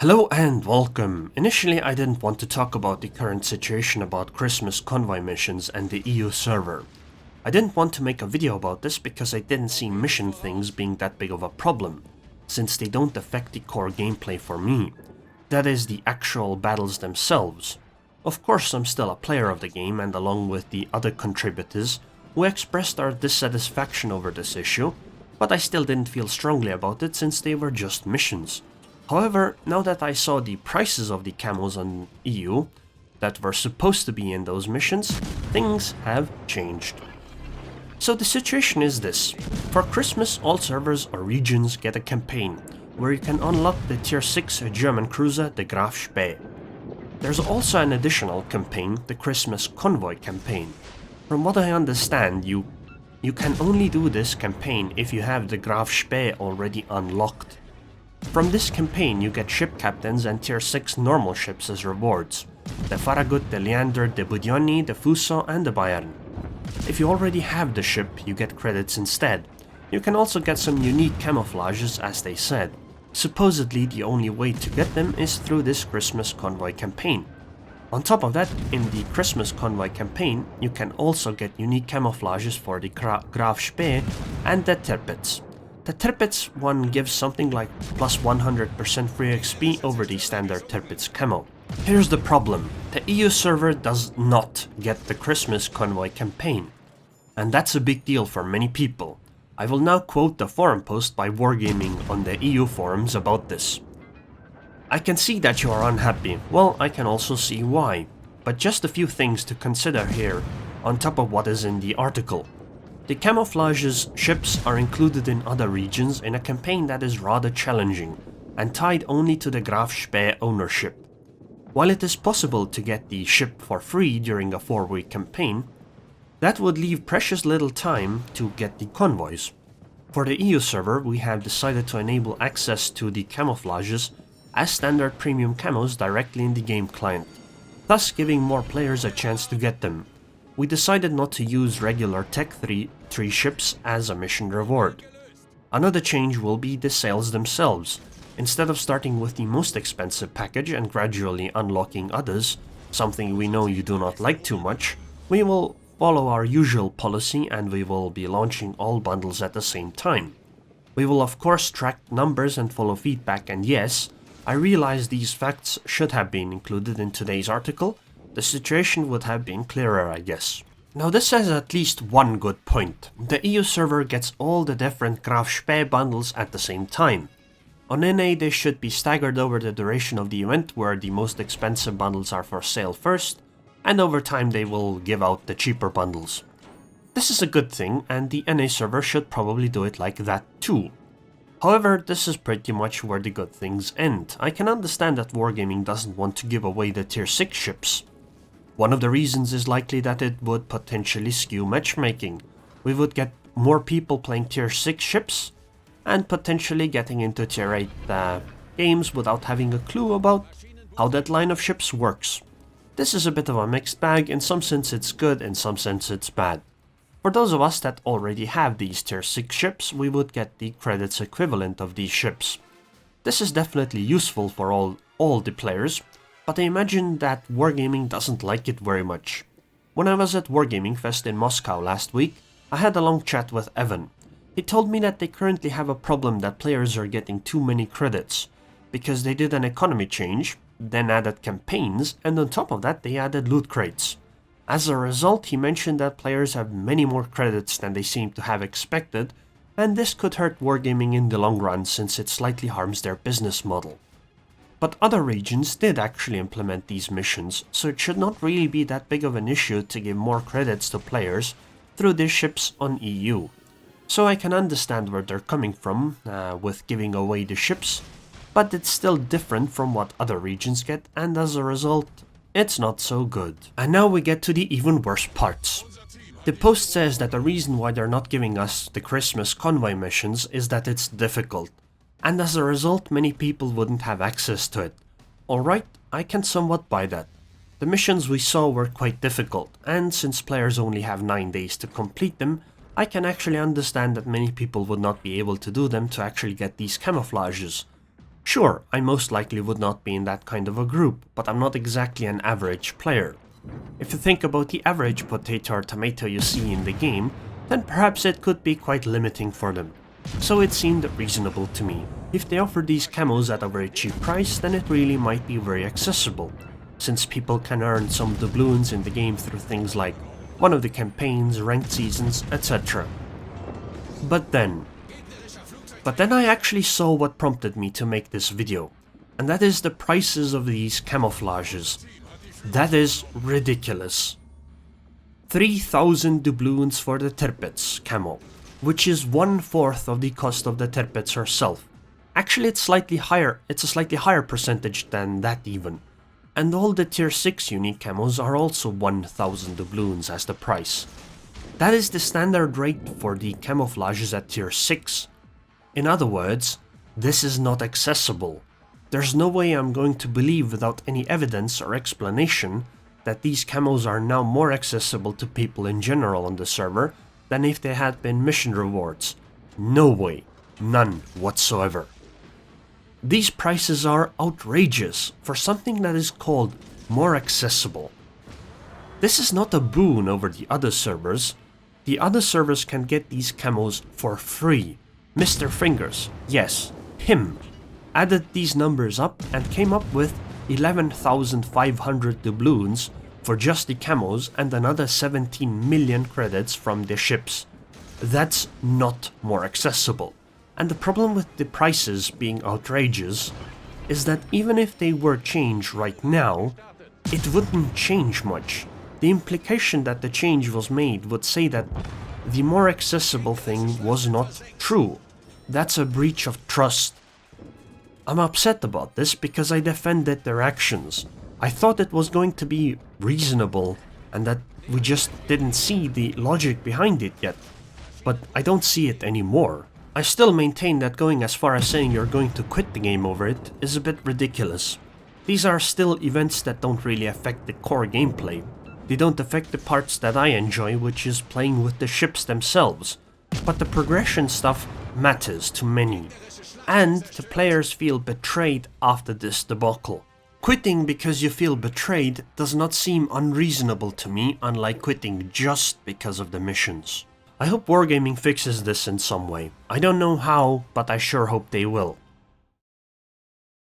Hello and welcome. Initially I didn't want to talk about the current situation about Christmas Convoy missions and the EU server. I didn't want to make a video about this because I didn't see mission things being that big of a problem, since they don't affect the core gameplay for me. That is, the actual battles themselves. Of course I'm still a player of the game, and along with the other contributors who expressed our dissatisfaction over this issue, but I still didn't feel strongly about it since they were just missions. However, now that I saw the prices of the camos on EU that were supposed to be in those missions, things have changed. So the situation is this. For Christmas, all servers or regions get a campaign, where you can unlock the tier 6 German cruiser, the Graf Spee. There's also an additional campaign, the Christmas Convoy Campaign. From what I understand, you can only do this campaign if you have the Graf Spee already unlocked. From this campaign you get ship captains and tier 6 normal ships as rewards. The Farragut, the Leander, the Budionni, the Fuso and the Bayern. If you already have the ship, you get credits instead. You can also get some unique camouflages, as they said. Supposedly the only way to get them is through this Christmas Convoy Campaign. On top of that, in the Christmas Convoy Campaign you can also get unique camouflages for the Graf Spee and the Tirpitz. The Tirpitz one gives something like plus 100% free XP over the standard Tirpitz camo. Here's the problem. The EU server does not get the Christmas Convoy Campaign. And that's a big deal for many people. I will now quote the forum post by Wargaming on the EU forums about this. I can see that you are unhappy. Well, I can also see why. But just a few things to consider here, on top of what is in the article. The camouflage's ships are included in other regions in a campaign that is rather challenging, and tied only to the Graf Spee ownership. While it is possible to get the ship for free during a 4-week campaign, that would leave precious little time to get the convoys. For the EU server, we have decided to enable access to the camouflages as standard premium camos directly in the game client, thus giving more players a chance to get them. We decided not to use regular Tech 3 ships as a mission reward. Another change will be the sales themselves. Instead of starting with the most expensive package and gradually unlocking others, something we know you do not like too much, we will follow our usual policy and we will be launching all bundles at the same time. We will of course track numbers and follow feedback, and yes, I realize these facts should have been included in today's article. The situation would have been clearer, I guess. Now this has at least one good point. The EU server gets all the different Graf Spee bundles at the same time. On NA they should be staggered over the duration of the event, where the most expensive bundles are for sale first, and over time they will give out the cheaper bundles. This is a good thing, and the NA server should probably do it like that too. However, this is pretty much where the good things end. I can understand that Wargaming doesn't want to give away the tier 6 ships. One of the reasons is likely that it would potentially skew matchmaking. We would get more people playing tier 6 ships and potentially getting into tier 8 games without having a clue about how that line of ships works. This is a bit of a mixed bag. In some sense it's good, in some sense it's bad. For those of us that already have these tier 6 ships, we would get the credits equivalent of these ships. This is definitely useful for all the players, but I imagine that Wargaming doesn't like it very much. When I was at Wargaming Fest in Moscow last week, I had a long chat with Evan. He told me that they currently have a problem that players are getting too many credits, because they did an economy change, then added campaigns, and on top of that they added loot crates. As a result, he mentioned that players have many more credits than they seem to have expected, and this could hurt Wargaming in the long run since it slightly harms their business model. But other regions did actually implement these missions, so it should not really be that big of an issue to give more credits to players through their ships on EU. So I can understand where they're coming from with giving away the ships, but it's still different from what other regions get, and as a result, it's not so good. And now we get to the even worse parts. The post says that the reason why they're not giving us the Christmas Convoy missions is that it's difficult, and as a result many people wouldn't have access to it. Alright, I can somewhat buy that. The missions we saw were quite difficult, and since players only have 9 days to complete them, I can actually understand that many people would not be able to do them to actually get these camouflages. Sure, I most likely would not be in that kind of a group, but I'm not exactly an average player. If you think about the average potato or tomato you see in the game, then perhaps it could be quite limiting for them. So it seemed reasonable to me. If they offer these camos at a very cheap price, then it really might be very accessible, since people can earn some doubloons in the game through things like one of the campaigns, ranked seasons, etc. But then I actually saw what prompted me to make this video, and that is the prices of these camouflages. That is ridiculous. 3,000 doubloons for the Tirpitz camo, which is 1/4 of the cost of the Tirpitz herself. Actually it's a slightly higher percentage than that even. And all the tier 6 unique camos are also 1,000 doubloons as the price. That is the standard rate for the camouflages at tier 6. In other words, this is not accessible. There's no way I'm going to believe without any evidence or explanation that these camos are now more accessible to people in general on the server than if they had been mission rewards. No way. None whatsoever. These prices are outrageous for something that is called more accessible. This is not a boon over the other servers. The other servers can get these camos for free. Mr. Fingers, yes, him, added these numbers up and came up with 11,500 doubloons for just the camos and another 17 million credits from the ships. That's not more accessible. And the problem with the prices being outrageous is that even if they were changed right now, it wouldn't change much. The implication that the change was made would say that the more accessible thing was not true. That's a breach of trust. I'm upset about this because I defended their actions. I thought it was going to be reasonable and that we just didn't see the logic behind it yet. But I don't see it anymore. I still maintain that going as far as saying you're going to quit the game over it is a bit ridiculous. These are still events that don't really affect the core gameplay. They don't affect the parts that I enjoy, which is playing with the ships themselves. But the progression stuff matters to many. And the players feel betrayed after this debacle. Quitting because you feel betrayed does not seem unreasonable to me, unlike quitting just because of the missions. I hope Wargaming fixes this in some way. I don't know how, but I sure hope they will.